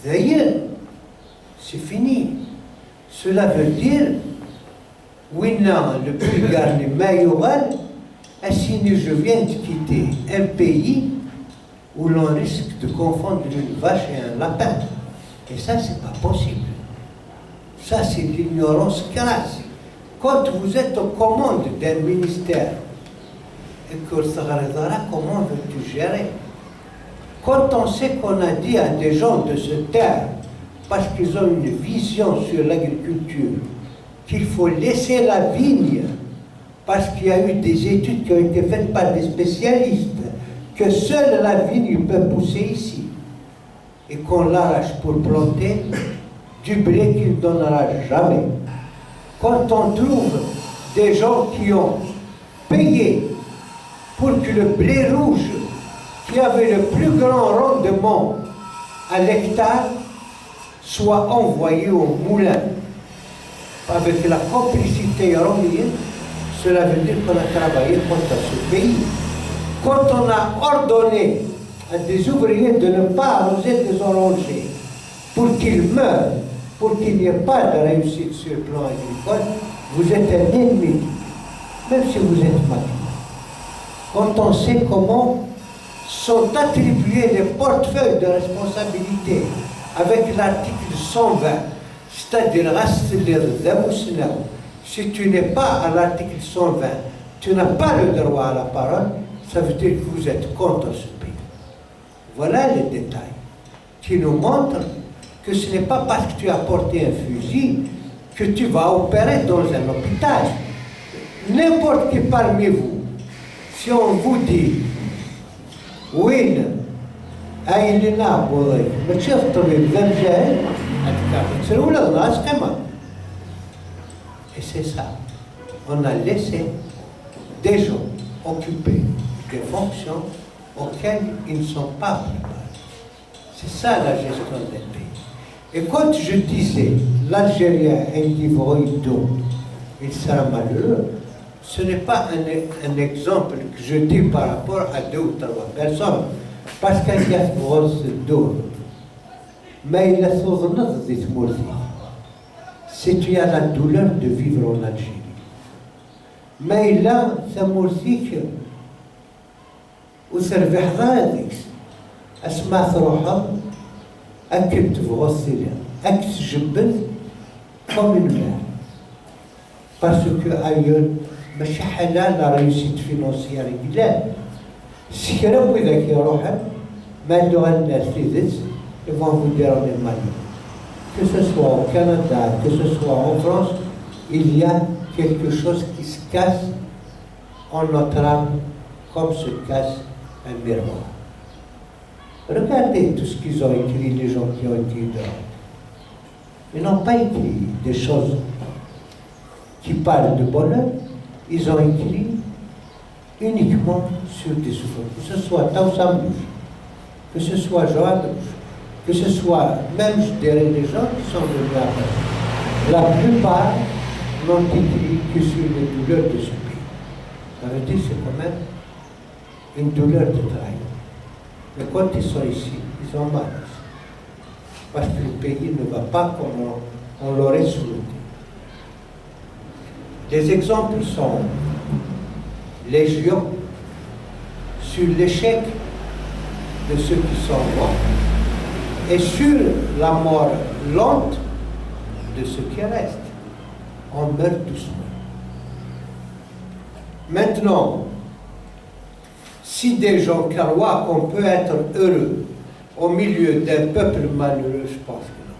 d'ailleurs, c'est fini. Cela veut dire, Winna, le bulgare, le maïoral, a signé, je viens de quitter un pays où l'on risque de confondre une vache et un lapin. Et ça, c'est pas possible. Ça, c'est de l'ignorance crasse. Quand vous êtes aux commandes d'un ministère, et que comment veux-tu gérer? Quand on sait qu'on a dit à des gens de se taire, parce qu'ils ont une vision sur l'agriculture, qu'il faut laisser la vigne, parce qu'il y a eu des études qui ont été faites par des spécialistes, que seule la vigne peut pousser ici, et qu'on l'arrache pour planter du blé qu'il ne donnera jamais. Quand on trouve des gens qui ont payé pour que le blé rouge, qui avait le plus grand rendement à l'hectare, soit envoyé au moulin avec la complicité iranienne, cela veut dire qu'on a travaillé contre ce pays. Quand on a ordonné à des ouvriers de ne pas arroser des orangers pour qu'ils meurent, pour qu'il n'y ait pas de réussite sur le plan agricole, vous êtes un ennemi, même si vous êtes malin. Quand on sait comment sont attribués les portefeuilles de responsabilité avec l'article 120, c'est-à-dire si tu n'es pas à l'article 120, tu n'as pas le droit à la parole, ça veut dire que vous êtes contre ce pays. Voilà les détails qui nous montrent que ce n'est pas parce que tu as porté un fusil que tu vas opérer dans un hôpital. N'importe qui parmi vous, si on vous dit oui, et c'est ça. On a laissé des gens occuper des fonctions auxquelles ils ne sont pas préparés. C'est ça la gestion d'un pays. Et quand je disais l'Algérien individuel, il sera malheureux, ce n'est pas un exemple que je dis par rapport à 2 ou 3 personnes, parce qu'il y a une grosse dose. Mais il a c'est qu'il y a la douleur de vivre en Algérie. Mais il a sa musique وسربح ذلك أسمع روحها أكل تبغصي أكل تجبل comme une mère. Parce que ailleurs, ماشي حلال لا réussite financière régulière. سكرا وإذا كيروحها ما عندو الناس تيزت ils vont vous dire on est malheureux. Que ce soit au Canada, que ce soit en France, il y a quelque chose qui se casse en notre âme, comme se casse un miroir. Regardez tout ce qu'ils ont écrit, les gens qui ont écrit dehors. Ils n'ont pas écrit des choses qui parlent de bonheur, ils ont écrit uniquement sur des souffrances. Que ce soit Taoussam, que ce soit Joad, que ce soit, même je dirais, les gens qui sont venus après. La plupart n'ont écrit que sur les douleurs de ce pays. Ça veut dire que c'est quand même une douleur de trahison. Mais quand ils sont ici, ils ont mal. Parce que le pays ne va pas comme on l'aurait souhaité. Les exemples sont légion sur l'échec de ceux qui sont morts et sur la mort lente de ceux qui restent. On meurt doucement. Maintenant, si des gens croient qu'on peut être heureux au milieu d'un peuple malheureux, je pense que non.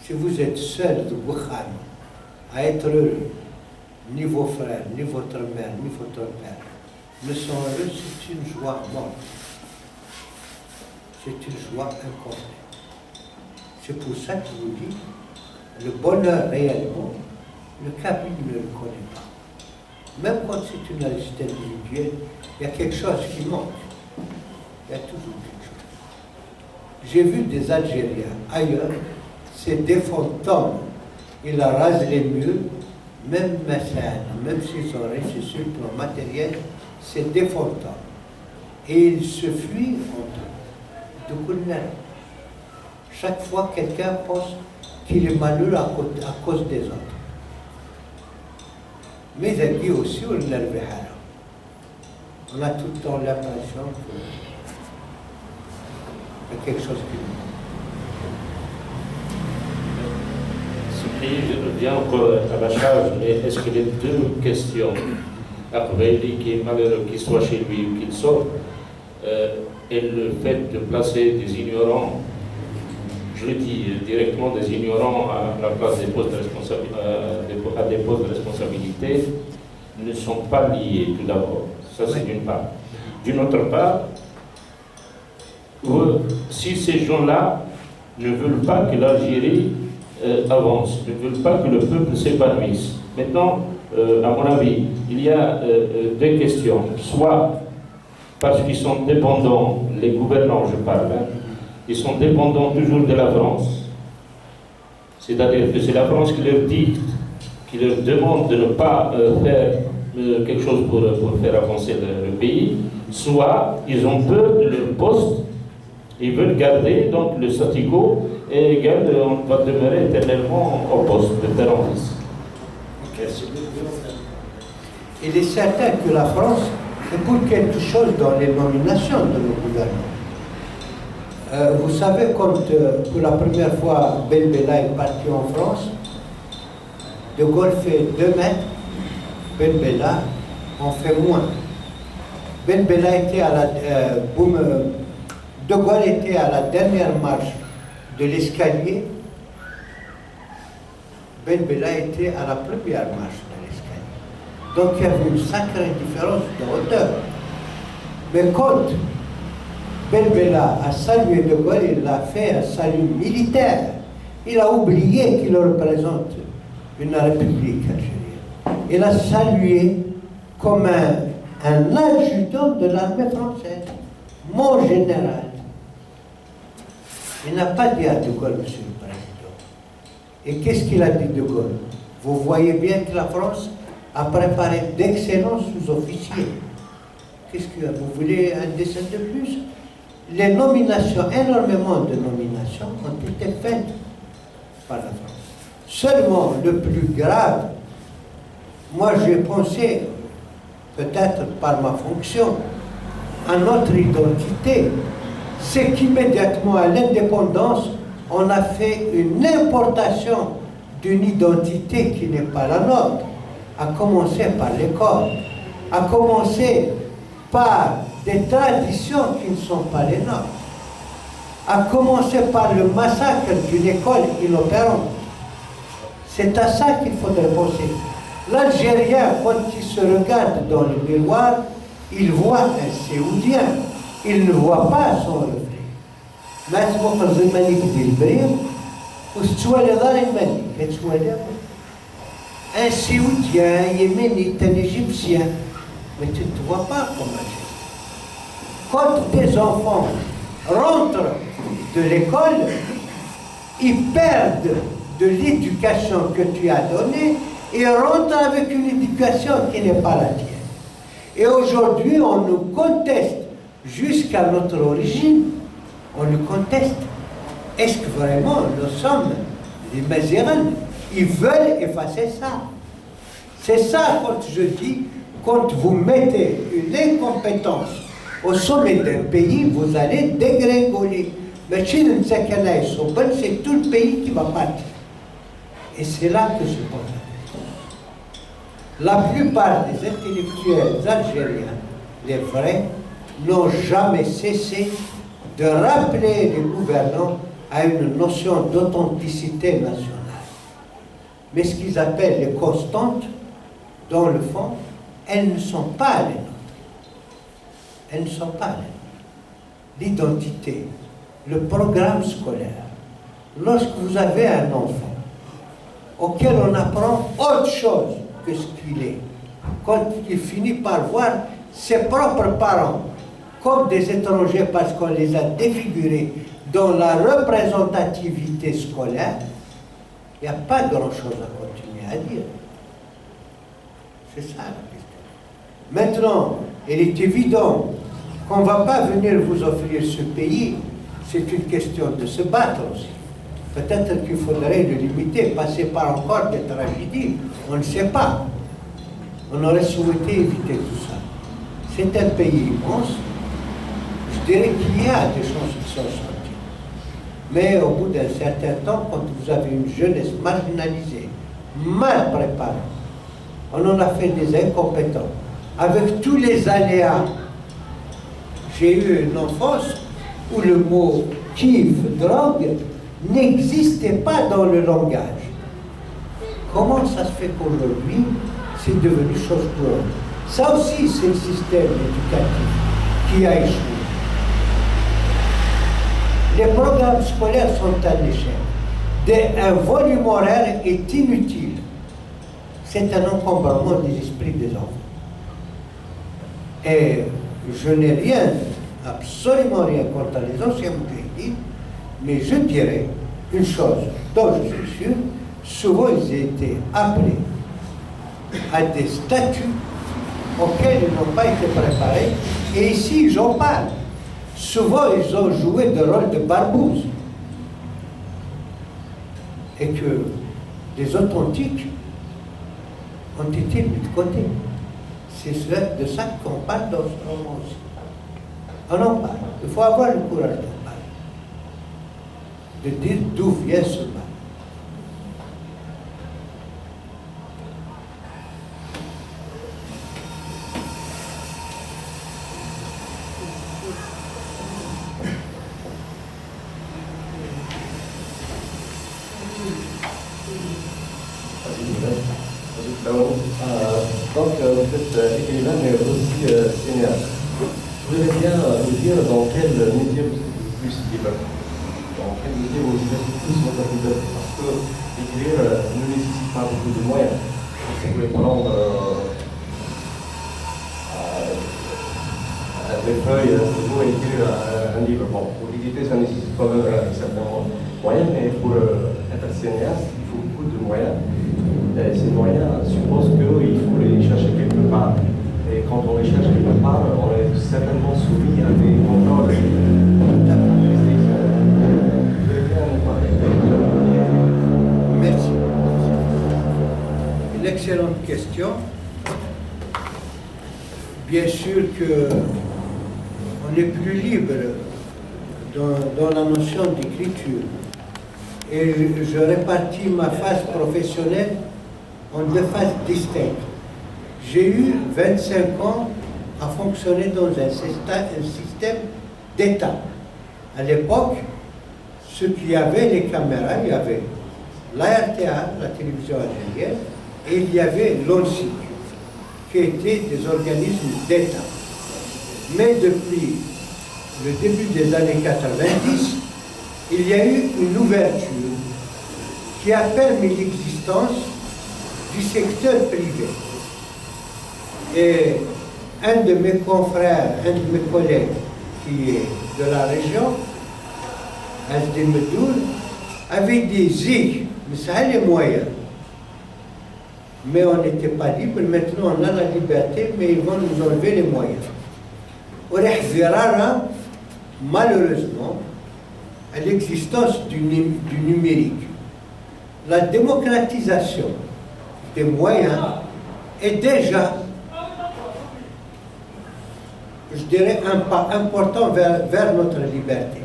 Si vous êtes seul de Wuhan à être heureux, ni vos frères, ni votre mère, ni votre père ne sont heureux, c'est une joie morte. C'est une joie incomplète. C'est pour ça que je vous dis, le bonheur réellement, le Kabyle ne le connaît pas. Même quand c'est une réussite individuelle, il y a quelque chose qui manque. Il y a toujours quelque chose. J'ai vu des Algériens ailleurs, c'est des fantômes. Ils rasent les murs, même s'ils ont réussi sur le plan matériel, c'est des fantômes. Et ils se fuient entre eux. De Goulner. Chaque fois, quelqu'un pense qu'il est malheureux à cause des autres. Mais il dit aussi, on a tout le temps l'impression qu'il y a quelque chose qui nous manque. Je reviens encore à la charge, mais est-ce que les deux questions, après qui est malheureux, qu'il soit chez lui ou qu'il sorte, et le fait de placer des ignorants, je le dis directement, des ignorants à la place des postes de responsabilité, ne sont pas liés tout d'abord. Ça, c'est d'une part. D'une autre part, si ces gens-là ne veulent pas que l'Algérie avance, ne veulent pas que le peuple s'épanouisse. Maintenant, à mon avis, il y a deux questions. Soit parce qu'ils sont dépendants, les gouvernants, je parle, ils sont dépendants toujours de la France. C'est-à-dire que c'est la France qui leur dicte, qui leur demande de ne pas faire quelque chose pour faire avancer le pays. Soit ils ont peur de leur poste, ils veulent garder donc le statu quo et on va demeurer éternellement au poste de père en fils. Il est certain que la France est pour quelque chose dans les nominations de nos gouvernements. Vous savez, quand pour la première fois Ben Bella est parti en France, De Gaulle fait 2 mètres, Ben Bella en fait moins. Ben Bella était à la, De Gaulle était à la dernière marche de l'escalier, Ben Bella était à la première marche de l'escalier. Donc il y avait une sacrée différence de hauteur. Mais quand Ben Bella a salué De Gaulle, il l'a fait un salut militaire. Il a oublié qu'il représente une république algérienne. Il a salué comme un adjudant de l'armée française, mon général. Il n'a pas dit à De Gaulle, monsieur le Président. Et qu'est-ce qu'il a dit De Gaulle? Vous voyez bien que la France a préparé d'excellents sous-officiers. Qu'est-ce que vous voulez un dessin de plus? Les nominations, énormément de nominations ont été faites par la France. Seulement, le plus grave, moi j'ai pensé, peut-être par ma fonction, à notre identité, c'est qu'immédiatement à l'indépendance, on a fait une importation d'une identité qui n'est pas la nôtre, à commencer par l'école, à commencer par des traditions qui ne sont pas les nôtres, à commencer par le massacre d'une école inopérante. C'est à ça qu'il faudrait penser. L'Algérien, quand il se regarde dans le miroir, il voit un Séoudien, il ne voit pas son reflet. Un Séoudien, un Yéménite, un Égyptien, mais tu ne te vois pas comme Algérien. Quand tes enfants rentrent de l'école, ils perdent de l'éducation que tu as donnée et rentrent avec une éducation qui n'est pas la tienne. Et aujourd'hui, on nous conteste jusqu'à notre origine, on nous conteste. Est-ce que vraiment nous sommes des Mazérans? Ils veulent effacer ça. C'est ça quand je dis quand vous mettez une incompétence au sommet d'un pays, vous allez dégringoler. Mais c'est tout le pays qui va partir. Et c'est là que se pose la question. La plupart des intellectuels algériens, les vrais, n'ont jamais cessé de rappeler les gouvernants à une notion d'authenticité nationale. Mais ce qu'ils appellent les constantes, dans le fond, elles ne sont pas les nôtres. Elles ne sont pas les nôtres. L'identité, le programme scolaire. Lorsque vous avez un enfant auquel on apprend autre chose que ce qu'il est, quand il finit par voir ses propres parents comme des étrangers parce qu'on les a défigurés dans la représentativité scolaire, il n'y a pas grand-chose à continuer à dire. C'est ça la question. Maintenant, il est évident qu'on ne va pas venir vous offrir ce pays, c'est une question de se battre aussi. Peut-être qu'il faudrait le limiter, passer par encore des tragédies, on ne sait pas. On aurait souhaité éviter tout ça. C'est un pays immense. Je dirais qu'il y a des choses qui sont sorties. Mais au bout d'un certain temps, quand vous avez une jeunesse marginalisée, mal préparée, on en a fait des incompétents, avec tous les aléas. J'ai eu une enfance où le mot kiff, drogue, n'existait pas dans le langage. Comment ça se fait qu'aujourd'hui, c'est devenu chose courante? Ça aussi, c'est le système éducatif qui a échoué. Les programmes scolaires sont à l'échec. Un volume horaire est inutile. C'est un encombrement des esprits des enfants. Et je n'ai rien, absolument rien contre les anciens moudjahidines, mais je dirais une chose dont je suis sûr, souvent ils étaient appelés à des statuts auxquels ils n'ont pas été préparés, et ici j'en parle. Souvent ils ont joué le rôle de barbouze, et que les authentiques ont été mis de côté. C'est de ça qu'on parle dans ce roman aussi. On en parle. Il faut avoir le courage d'en parler. De dire d'où vient ce mal. Donc, vous êtes écrivain, mais aussi cinéaste. Je voudrais bien vous dire dans quel métier vous êtes le plus libre. Dans quel métier vous êtes le plus libre. Parce que écrire ne nécessite pas beaucoup de moyens. Vous pouvez prendre des feuilles pour écrire un livre. Bon, pour l'éditer, ça nécessite quand même certains moyens, mais pour être cinéaste, il faut beaucoup de moyens. Et ces moyens supposent qu'il faut les chercher quelque part. Et quand on les cherche quelque part, on est certainement soumis à des contrôles. Merci. Une excellente question. Bien sûr qu'on est plus libre dans la notion d'écriture. Et je répartis ma phase professionnelle en deux phases distinctes. J'ai eu 25 ans à fonctionner dans un système d'État. À l'époque, ceux qui avaient les caméras, il y avait l'ARTA, la télévision algérienne, et il y avait l'ONSIC, qui étaient des organismes d'État. Mais depuis le début des années 90, il y a eu une ouverture qui a permis l'existence du secteur privé. Et un de mes confrères, un de mes collègues qui est de la région, Asdi Medoul, avait dit Zig, mais ça a les moyens. Mais on n'était pas libre, maintenant on a la liberté, mais ils vont nous enlever les moyens. On verra malheureusement à l'existence du numérique. La démocratisation des moyens est déjà je dirais, un pas important vers notre liberté.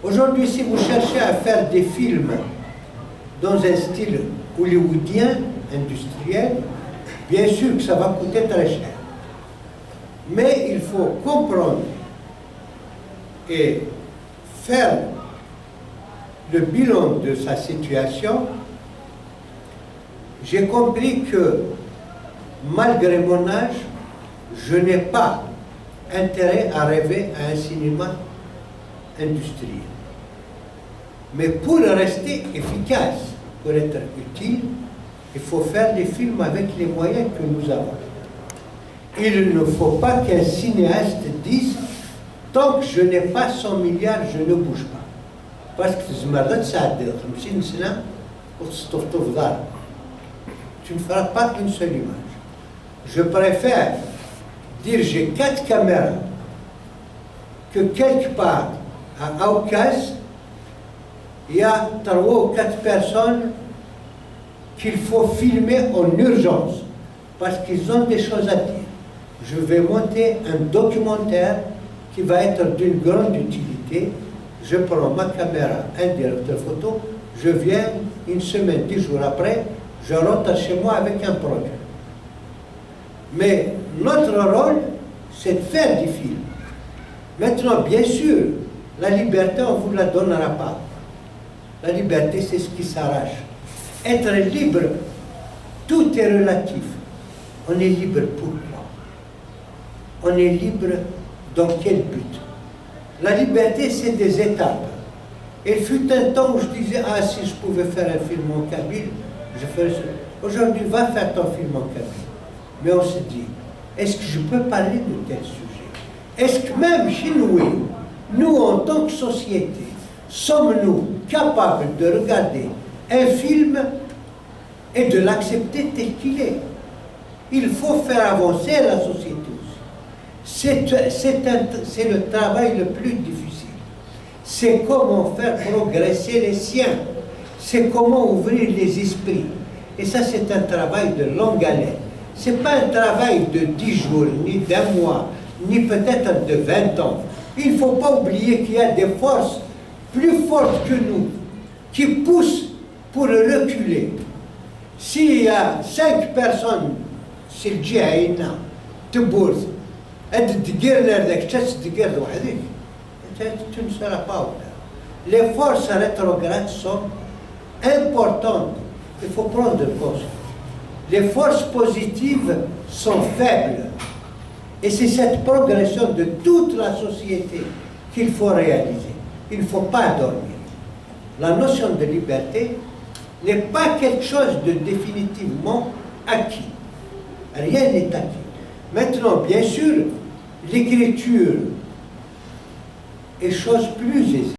Aujourd'hui, si vous cherchez à faire des films dans un style hollywoodien, industriel, bien sûr que ça va coûter très cher. Mais il faut comprendre et faire le bilan de sa situation. J'ai compris que malgré mon âge, je n'ai pas intérêt à rêver à un cinéma industriel. Mais pour rester efficace, pour être utile, il faut faire des films avec les moyens que nous avons. Il ne faut pas qu'un cinéaste dise « tant que je n'ai pas 100 milliards, je ne bouge pas ». Parce que tu ne feras pas une seule image. Je préfère dire j'ai 4 caméras que quelque part à Aukaz, il y a 3 ou 4 personnes qu'il faut filmer en urgence parce qu'ils ont des choses à dire. Je vais monter un documentaire qui va être d'une grande utilité. Je prends ma caméra, un directeur photo, je viens une semaine, 10 jours après, je rentre chez moi avec un projet. Mais notre rôle, c'est de faire des films. Maintenant, bien sûr, la liberté, on ne vous la donnera pas. La liberté, c'est ce qui s'arrache. Être libre, tout est relatif. On est libre pourquoi? On est libre dans quel but? La liberté, c'est des étapes. Il fut un temps où je disais, ah, si je pouvais faire un film en kabyle, je ferais ça. Aujourd'hui, va faire ton film en kabyle. Mais on se dit, est-ce que je peux parler de tel sujet? Est-ce que même chez nous, en tant que société, sommes-nous capables de regarder un film et de l'accepter tel qu'il est? Il faut faire avancer la société aussi. C'est le travail le plus difficile. C'est comment faire progresser les siens. C'est comment ouvrir les esprits. Et ça, c'est un travail de longue haleine. Ce n'est pas un travail de 10 jours, ni d'un mois, ni peut-être de 20 ans. Il ne faut pas oublier qu'il y a des forces plus fortes que nous qui poussent pour reculer. S'il y a 5 personnes, c'est le djihad, tu bourses, tu ne seras pas au terme. Les forces rétrogrades sont importantes. Il faut prendre conscience. Les forces positives sont faibles. Et c'est cette progression de toute la société qu'il faut réaliser. Il ne faut pas dormir. La notion de liberté n'est pas quelque chose de définitivement acquis. Rien n'est acquis. Maintenant, bien sûr, l'écriture est chose plus aisée,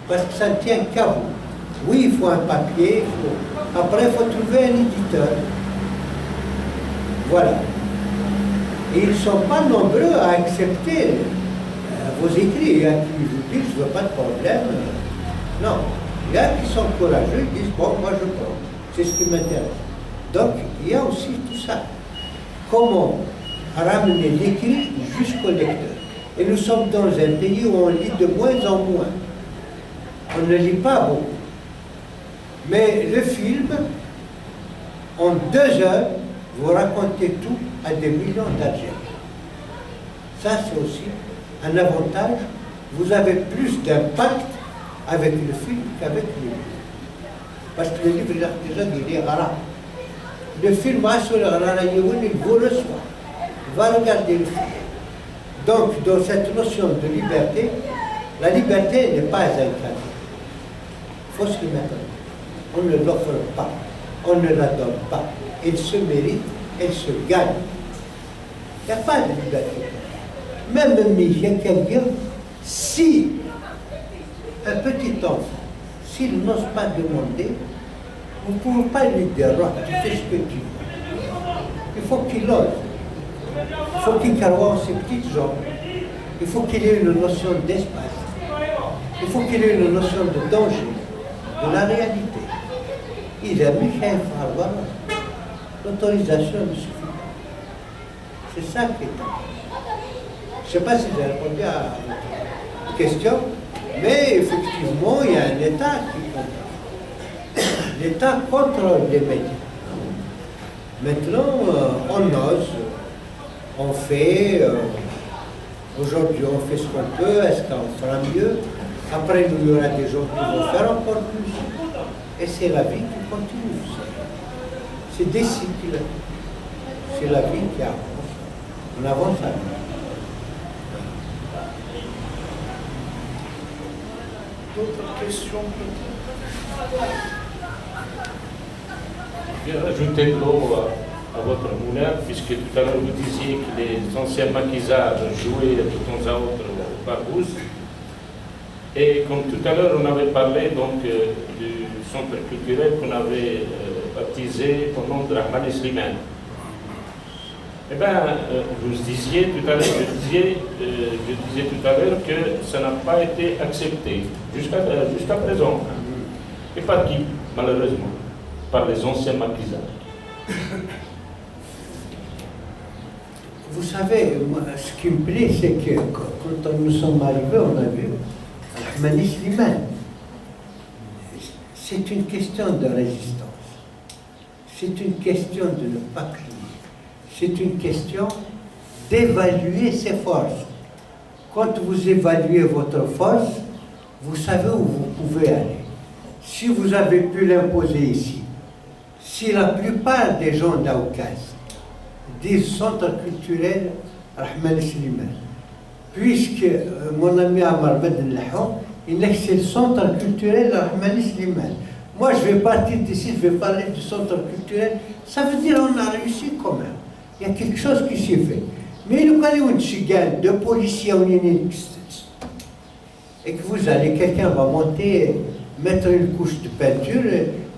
parce que ça ne tient qu'à vous. Oui, il faut un papier, après il faut trouver un éditeur. Voilà. Et ils ne sont pas nombreux à accepter vos écrits. Il y a qui vous disent, je ne veux pas de problème. Non. Il y a qui sont courageux, ils disent, bon, moi je prends. C'est ce qui m'intéresse. Donc, il y a aussi tout ça. Comment ramener l'écrit jusqu'au lecteur. Et nous sommes dans un pays où on lit de moins en moins. On ne lit pas beaucoup. Mais le film, en 2 heures, vous racontez tout à des millions d'Algériens. Ça, c'est aussi un avantage. Vous avez plus d'impact avec le film qu'avec le livre. Parce que le livre, déjà, il est arabe. Le film, il vaut le soir. Va regarder le film. Donc, dans cette notion de liberté, la liberté n'est pas un cadeau. Il faut se le mettre. On ne l'offre pas. On ne la donne pas. Elle se mérite, elle se gagne. Il n'y a pas de liberté. Même quelqu'un, si un petit enfant, s'il n'ose pas demander, vous ne pouvez pas lui dire, tu fais ce que tu veux. Il faut qu'il ose. Il faut qu'il carroie ses petites jambes. Il faut qu'il ait une notion d'espace. Il faut qu'il ait une notion de danger, de la réalité. Il a mis qu'à avoir l'autorisation ne suffit pas. C'est ça qui est important. Je ne sais pas si j'ai répondu à votre question, mais effectivement, il y a un État qui contrôle. L'État contrôle les médias. Maintenant, on ose, on fait, aujourd'hui on fait ce qu'on peut, est-ce qu'on fera mieux? Après, il y aura des gens qui vont faire encore plus. Et c'est la vie qui continue. C'est des cycles. C'est la vie qui avance. On avance à vie. D'autres questions peut-être? Je vais rajouter de l'eau à votre moulin, puisque tout à l'heure vous disiez que les anciens maquisards jouaient de temps à autre au Barbouze. Et comme tout à l'heure on avait parlé donc du centre culturel qu'on avait baptisé au nom de Rahman Slimane. Eh bien, vous disiez tout à l'heure, je disais tout à l'heure que ça n'a pas été accepté jusqu'à présent. Et par qui, malheureusement? Par les anciens maquisards. Vous savez, moi, ce qui me plaît, c'est que quand nous sommes arrivés, on a vu Rahman Slimane. C'est une question de résistance. C'est une question de ne pas crier. C'est une question d'évaluer ses forces. Quand vous évaluez votre force, vous savez où vous pouvez aller. Si vous avez pu l'imposer ici, si la plupart des gens d'Aoukaz disent centre culturel Rahman Slimane, puisque mon ami Amar Ben Lahon, il dit que c'est le centre culturel Rahman Slimane. Moi, je vais partir d'ici, je vais parler du centre culturel. Ça veut dire qu'on a réussi quand même. Il y a quelque chose qui s'est fait. Mais le cas où il deux policiers et que vous allez, quelqu'un va monter, mettre une couche de peinture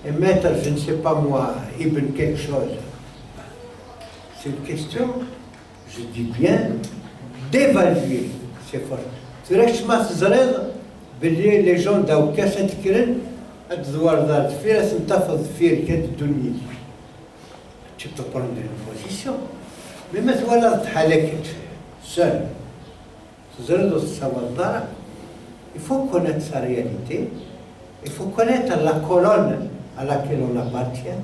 et mettre, je ne sais pas moi, Ibn quelque chose. C'est une question, je dis bien, d'évaluer ces forces. Tu restes les gens d'Aoukaz tu peux prendre une position. Mais maintenant, seul. Il faut connaître sa réalité. Il faut connaître la colonne à laquelle on appartient.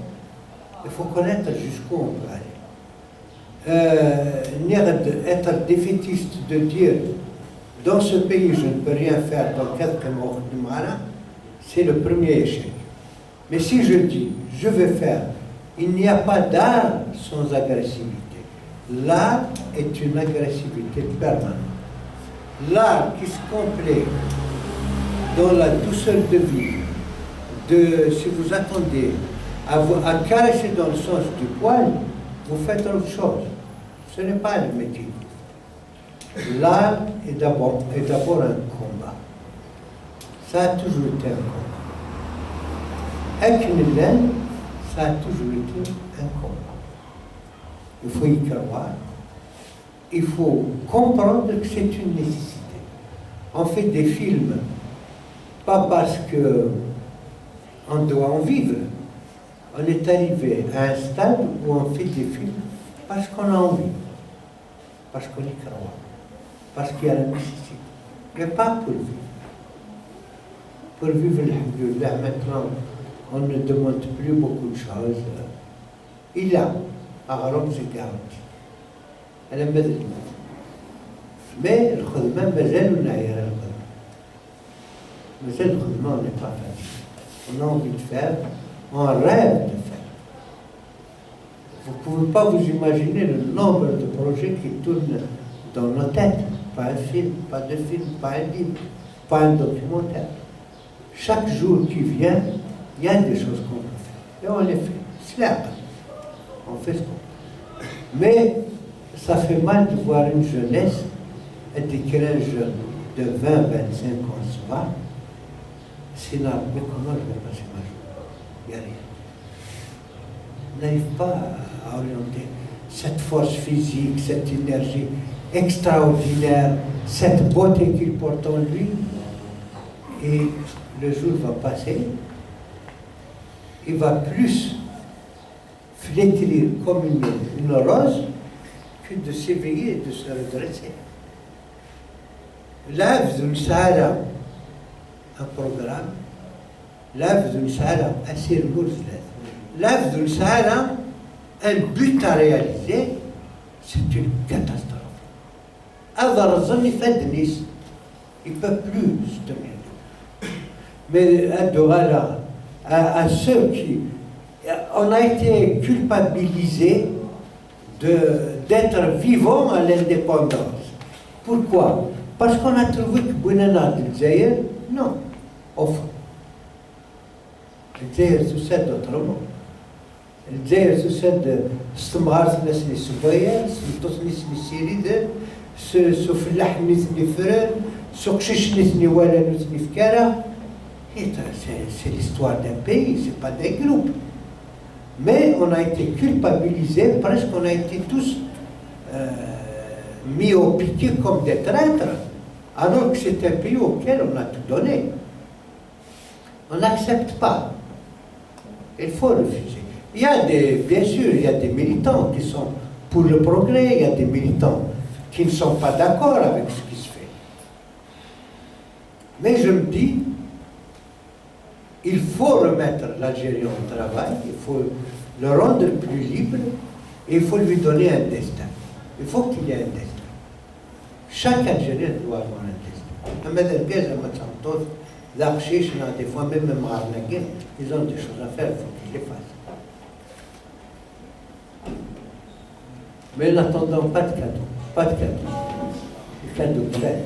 Il faut connaître jusqu'où on peut aller. Être défaitiste de dire dans ce pays je ne peux rien faire dans quelques mots de Mara, c'est le premier échec. Mais si je dis je vais faire, il n'y a pas d'art sans agressivité. L'art est une agressivité permanente. L'art qui se complète dans la douceur de vie, si vous attendez à caresser dans le sens du poil, vous faites autre chose. Ce n'est pas le métier. L'art est d'abord un combat. Ça a toujours été un combat. Eknelen, ça a toujours été un combat. Il faut y croire. Il faut comprendre que c'est une nécessité. On fait des films, pas parce qu'on doit en vivre. On est arrivé à un stade où on fait des films parce qu'on a envie, parce qu'on y croit, parce qu'il y a la nécessité, mais pas pour vivre. Pour vivre, alhamdoulilah, maintenant, on ne demande plus beaucoup de choses. Il a, à Rome, c'est garanti. Elle est médecine. Mais le khudman, mazal on a eu le khudman. Mazal le khudman, on n'est pas facile. On a envie de faire, on rêve de faire. Vous ne pouvez pas vous imaginer le nombre de projets qui tournent dans nos têtes. Pas un film, pas deux films, pas un livre, pas un documentaire. Chaque jour qui vient, il y a des choses qu'on peut faire. Et on les fait. C'est là. On fait ce qu'on peut. Mais ça fait mal de voir une jeunesse, et d'écrire un jeune de 20, 25 ans soir, c'est là, mais comment je vais passer ma journée? Il n'y a rien. On n'arrive pas à orienter cette force physique, cette énergie extraordinaire, cette beauté qu'il porte en lui. Et le jour va passer, il va plus flétrir comme une rose que de s'éveiller et de se redresser. Là, vous avez un programme, là, vous avez un circuit, là, vous avez un but à réaliser, c'est une catastrophe. Avant, il fait de Nice, il ne peut plus se tenir. Mais à ceux qui... On a été culpabilisés d'être vivants à l'indépendance. Pourquoi? Parce qu'on a trouvé que Bounana de Zaïre, non, au fond. Zaïre succède autrement. Zaïre succède de Stemrar Nesni Soubaïa, Stemtos Nisni Siride, Souflah Nisni Frère, Soukchish Nisni Wala Nisni Fkara. C'est l'histoire d'un pays, c'est pas d'un groupe. Mais on a été culpabilisés, presque on a été tous mis au piquet comme des traîtres, alors que c'est un pays auquel on a tout donné. On n'accepte pas. Il faut refuser. Il y a bien sûr, il y a des militants qui sont pour le progrès, il y a des militants qui ne sont pas d'accord avec ce qui se fait. Mais je me dis, il faut remettre l'Algérie au travail, il faut le rendre plus libre et il faut lui donner un destin. Il faut qu'il y ait un destin. Chaque Algérien doit avoir un destin. Des fois même ils ont des choses à faire, il faut qu'ils les fassent. Mais n'attendons pas de cadeaux. Pas de cadeaux. Les cadeaux clairs.